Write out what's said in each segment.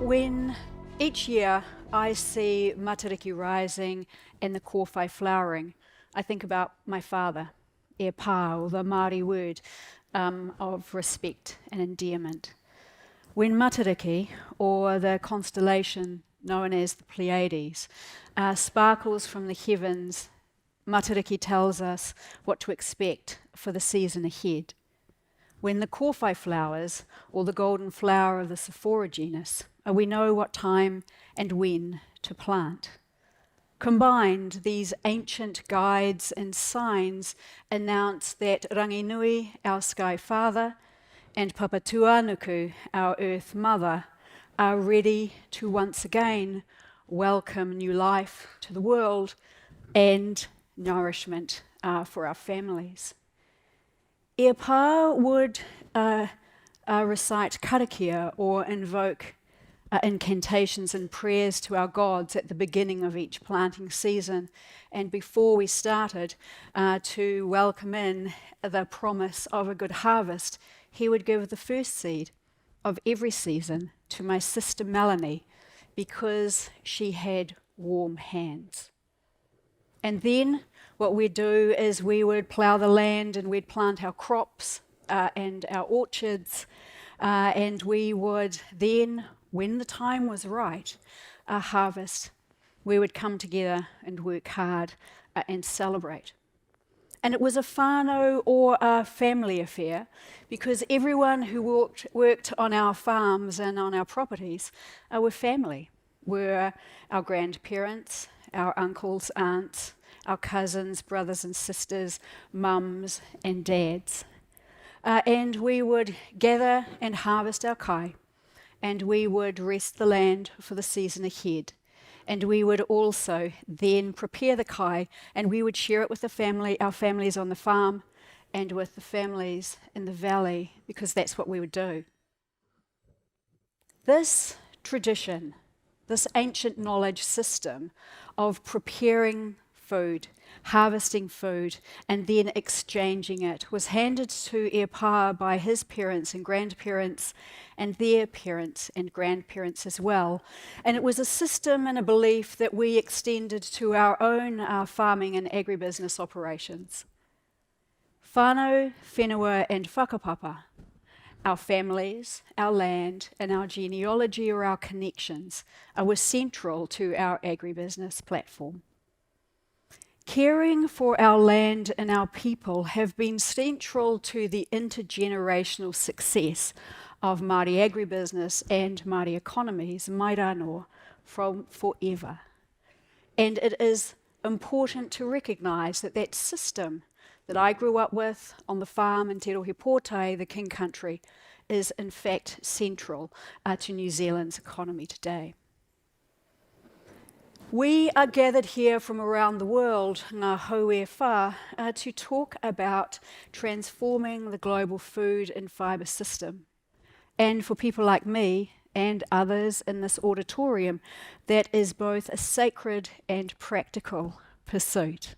When each year I see matariki rising and the kōwhai flowering, I think about my father, e pā, or the Māori word of respect and endearment. When matariki, or the constellation known as the Pleiades, sparkles from the heavens, matariki tells us what to expect for the season ahead. When the kōwhai flowers, or the golden flower of the Sephora genus, we know what time and when to plant. Combined, these ancient guides and signs announce that Ranginui, our Sky Father, and Papatuanuku, our Earth Mother, are ready to once again welcome new life to the world and nourishment for our families. E pā would recite karakia, or invoke incantations and prayers to our gods at the beginning of each planting season, and before we started to welcome in the promise of a good harvest, he would give the first seed of every season to my sister Melanie because she had warm hands. And then what we'd do is we would plough the land and we'd plant our crops and our orchards, and we would then, when the time was right, harvest. We would come together and work hard and celebrate. And it was a whānau or a family affair because everyone who worked on our farms and on our properties were family, were our grandparents, our uncles, aunts, our cousins, brothers and sisters, mums and dads. And we would gather and harvest our kai, and we would rest the land for the season ahead. And we would also then prepare the kai, and we would share it with the family, our families on the farm, and with the families in the valley, because that's what we would do. This tradition, this ancient knowledge system of preparing food, harvesting food, and then exchanging it was handed to e pā by his parents and grandparents and their parents and grandparents as well. And it was a system and a belief that we extended to our own farming and agribusiness operations. Whānau, whenua and whakapapa, our families, our land, and our genealogy or our connections were central to our agribusiness platform. Caring for our land and our people have been central to the intergenerational success of Māori agribusiness and Māori economies, mai rānō, from forever. And it is important to recognise that that system that I grew up with on the farm in Te Rohe Pōtai, the King Country, is in fact central to New Zealand's economy today. We are gathered here from around the world, ngā hau e whā, to talk about transforming the global food and fibre system. And for people like me and others in this auditorium, that is both a sacred and practical pursuit.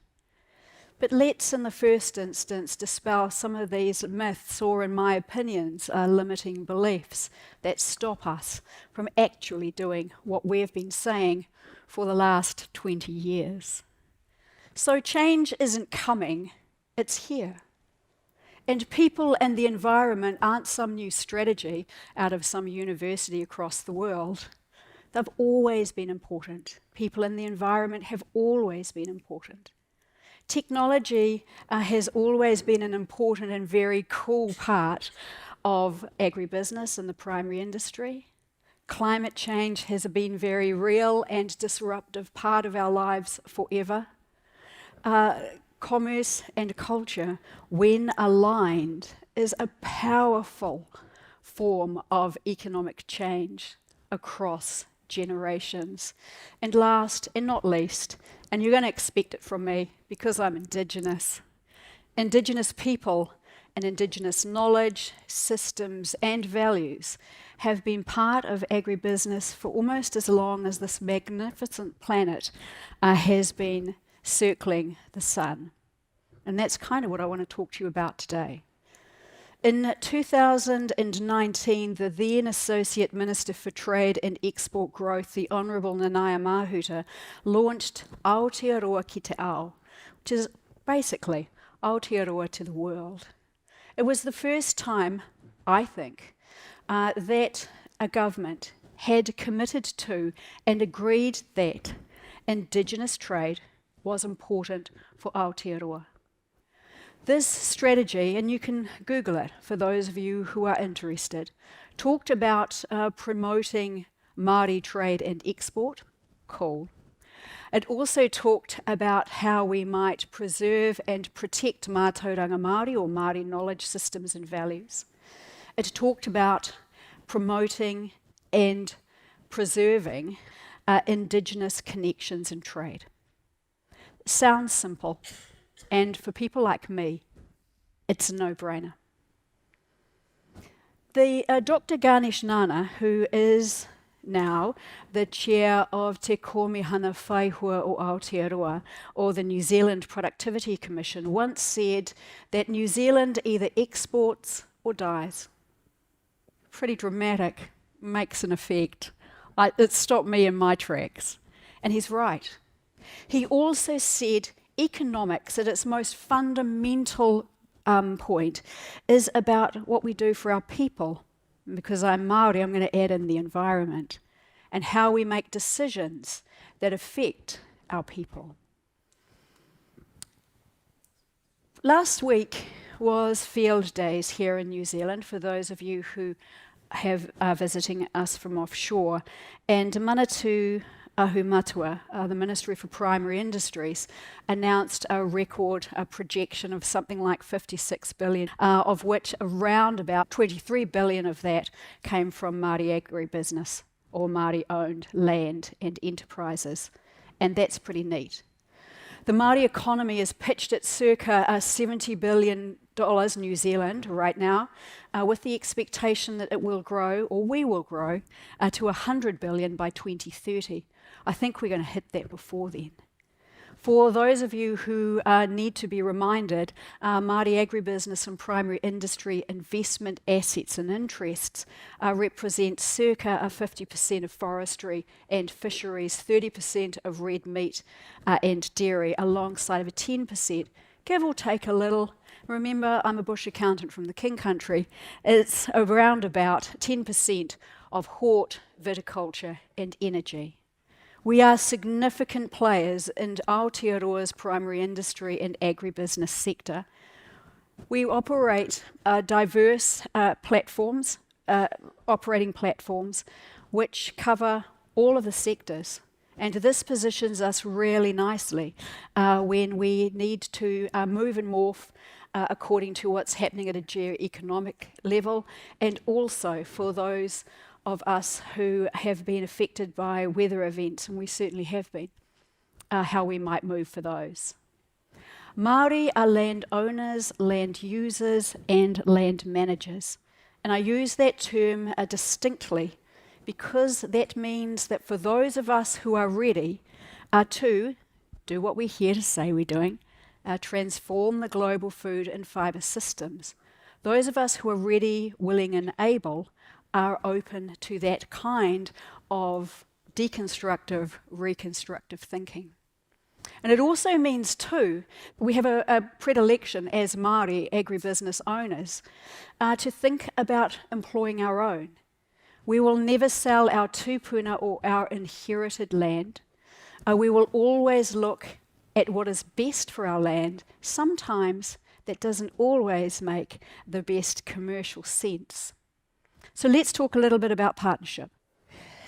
But let's, in the first instance, dispel some of these myths or, in my opinions, limiting beliefs that stop us from actually doing what we've been saying for the last 20 years. So change isn't coming, it's here. And people and the environment aren't some new strategy out of some university across the world. They've always been important. People and the environment have always been important. Technology has always been an important and very cool part of agribusiness and the primary industry. Climate change has been very real and disruptive part of our lives forever. Commerce and culture, when aligned, is a powerful form of economic change across generations. And last and not least, and you're going to expect it from me because I'm Indigenous people and Indigenous knowledge, systems and values have been part of agribusiness for almost as long as this magnificent planet has been circling the sun. And that's kind of what I want to talk to you about today. In 2019, the then Associate Minister for Trade and Export Growth, the Honourable Nanaia Mahuta, launched Aotearoa ki te ao, which is basically Aotearoa to the world. It was the first time, I think, that a government had committed to and agreed that Indigenous trade was important for Aotearoa. This strategy, and you can Google it for those of you who are interested, talked about promoting Māori trade and export. Cool. It also talked about how we might preserve and protect mātauranga Māori or Māori knowledge systems and values. It talked about promoting and preserving Indigenous connections and trade. Sounds simple, and for people like me, it's a no-brainer. Dr. Ganesh Nana, who is now the chair of Te Komihana Whaihua o Aotearoa, or the New Zealand Productivity Commission, once said that New Zealand either exports or dies. Pretty dramatic, makes an effect. It stopped me in my tracks. And he's right. He also said economics, at its most fundamental point, is about what we do for our people. And because I'm Māori, I'm going to add in the environment and how we make decisions that affect our people. Last week was Field Days here in New Zealand, for those of you who are visiting us from offshore. And Manatu Ahumatua, the Ministry for Primary Industries, announced a record projection of something like 56 billion, of which around about 23 billion of that came from Māori agribusiness or Māori-owned land and enterprises. And that's pretty neat. The Māori economy is pitched at circa $70 billion New Zealand right now, with the expectation that it will grow, or we will grow, to 100 billion by 2030. I think we're going to hit that before then. For those of you who need to be reminded, Māori agribusiness and primary industry investment assets and interests represent circa 50% of forestry and fisheries, 30% of red meat and dairy, alongside of a 10%, give or take a little. Remember, I'm a bush accountant from the King Country. It's around about 10% of hort, viticulture and energy. We are significant players in Aotearoa's primary industry and agribusiness sector. We operate diverse operating platforms, which cover all of the sectors. And this positions us really nicely when we need to move and morph according to what's happening at a geo-economic level, and also for those of us who have been affected by weather events, and we certainly have been, how we might move for those. Māori are land owners, land users, and land managers. And I use that term distinctly because that means that for those of us who are ready to do what we're here to say we're doing, transform the global food and fibre systems, those of us who are ready, willing, and able are open to that kind of deconstructive, reconstructive thinking. And it also means, too, we have a predilection as Māori agribusiness owners to think about employing our own. We will never sell our tupuna or our inherited land. We will always look at what is best for our land. Sometimes that doesn't always make the best commercial sense. So let's talk a little bit about partnership.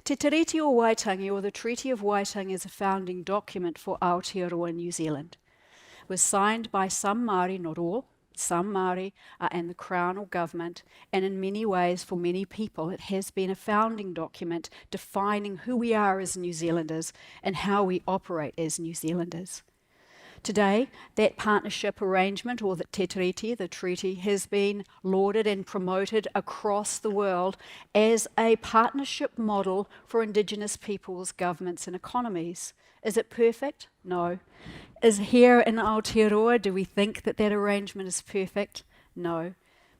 Te Tiriti o Waitangi, or the Treaty of Waitangi, is a founding document for Aotearoa, New Zealand. It was signed by some Māori, not all, some Māori and the Crown or government, and in many ways, for many people, it has been a founding document defining who we are as New Zealanders and how we operate as New Zealanders. Today, that partnership arrangement, or the Te Tiriti, the treaty, has been lauded and promoted across the world as a partnership model for Indigenous peoples, governments and economies. Is it perfect? No. Is here in Aotearoa, do we think that that arrangement is perfect? No.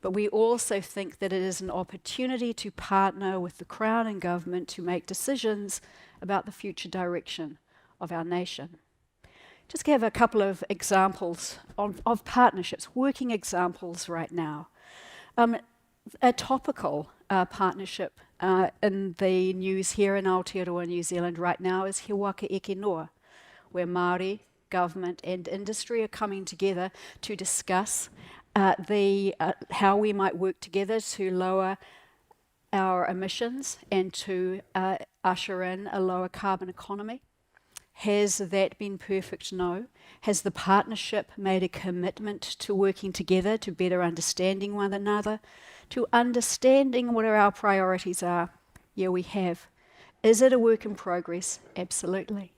but we also think that it is an opportunity to partner with the Crown and Government to make decisions about the future direction of our nation. Just give a couple of examples of partnerships, working examples right now. A topical partnership in the news here in Aotearoa, New Zealand right now is He Waka Eke Noa, where Māori, government and industry are coming together to discuss how we might work together to lower our emissions and to usher in a lower carbon economy. Has that been perfect? No. Has the partnership made a commitment to working together, to better understanding one another, to understanding what our priorities are? Yeah, we have. Is it a work in progress? Absolutely.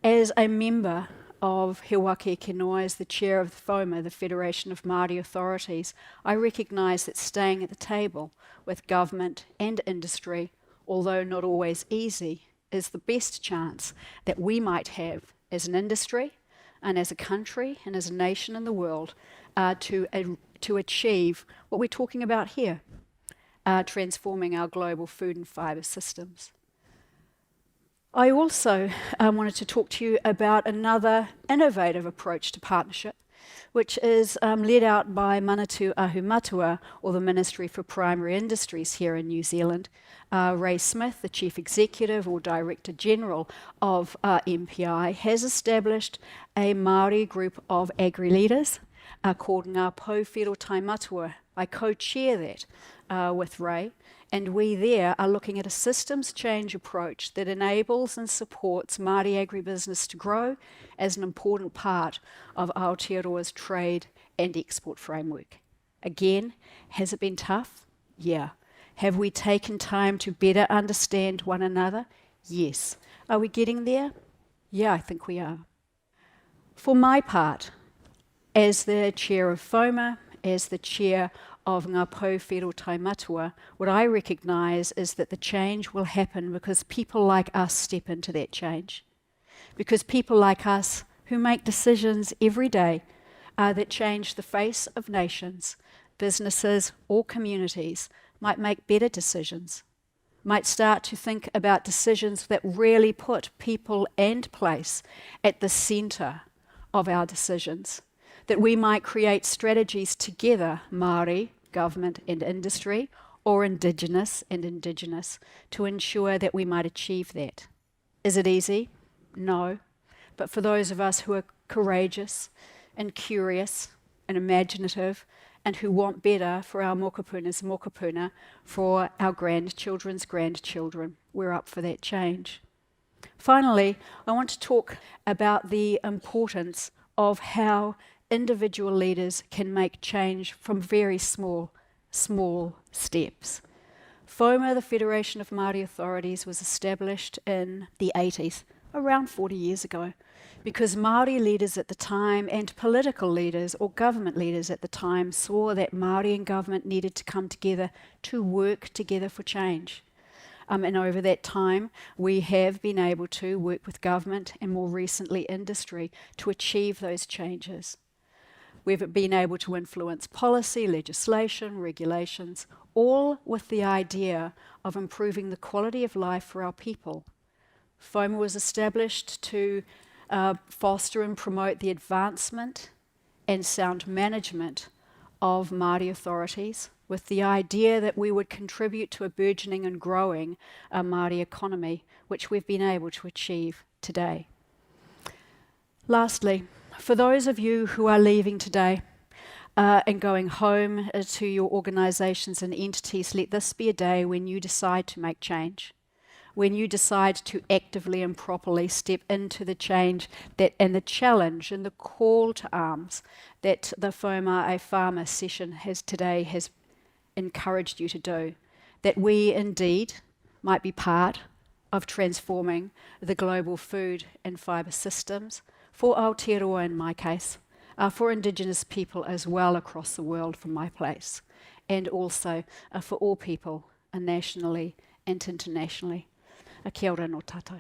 As a member of He Waka Eke Noa, as the chair of the FOMA, the Federation of Māori Authorities, I recognise that staying at the table with government and industry, although not always easy, is the best chance that we might have as an industry and as a country and as a nation in the world to achieve what we're talking about here, transforming our global food and fibre systems. I also wanted to talk to you about another innovative approach to partnership, which is led out by Manatu Ahumatua, or the Ministry for Primary Industries here in New Zealand. Ray Smith, the Chief Executive or Director General of MPI, has established a Māori group of agri-leaders called Ngā Pou Whiro Taimatua. I co-chair that with Ray, and we there are looking at a systems change approach that enables and supports Māori agribusiness to grow as an important part of Aotearoa's trade and export framework. Again, has it been tough? Yeah. Have we taken time to better understand one another? Yes. Are we getting there? Yeah, I think we are. For my part, as the chair of FOMA, as the chair of Ngā Pou Whiro Taimatua, what I recognise is that the change will happen because people like us step into that change. Because people like us who make decisions every day that change the face of nations, businesses or communities might make better decisions, might start to think about decisions that really put people and place at the centre of our decisions, that we might create strategies together, Māori, government and industry, or Indigenous and Indigenous, to ensure that we might achieve that. Is it easy? No. But for those of us who are courageous and curious and imaginative and who want better for our mokapuna's mokapuna, for our grandchildren's grandchildren, we're up for that change. Finally, I want to talk about the importance of how individual leaders can make change from very small steps. FOMA, the Federation of Māori Authorities, was established in the 80s, around 40 years ago, because Māori leaders at the time and political leaders or government leaders at the time saw that Māori and government needed to come together to work together for change. And over that time, we have been able to work with government and more recently industry to achieve those changes. We've been able to influence policy, legislation, regulations, all with the idea of improving the quality of life for our people. FOMA was established to foster and promote the advancement and sound management of Māori authorities, with the idea that we would contribute to a burgeoning and growing Māori economy, which we've been able to achieve today. Lastly, for those of you who are leaving today and going home to your organisations and entities, let this be a day when you decide to make change, when you decide to actively and properly step into the change that, and the challenge and the call to arms that the FOMA IFAMA session has encouraged you to do, that we indeed might be part of transforming the global food and fibre systems for Aotearoa in my case, for Indigenous people as well across the world from my place, and also for all people nationally and internationally. Kia ora no tātou.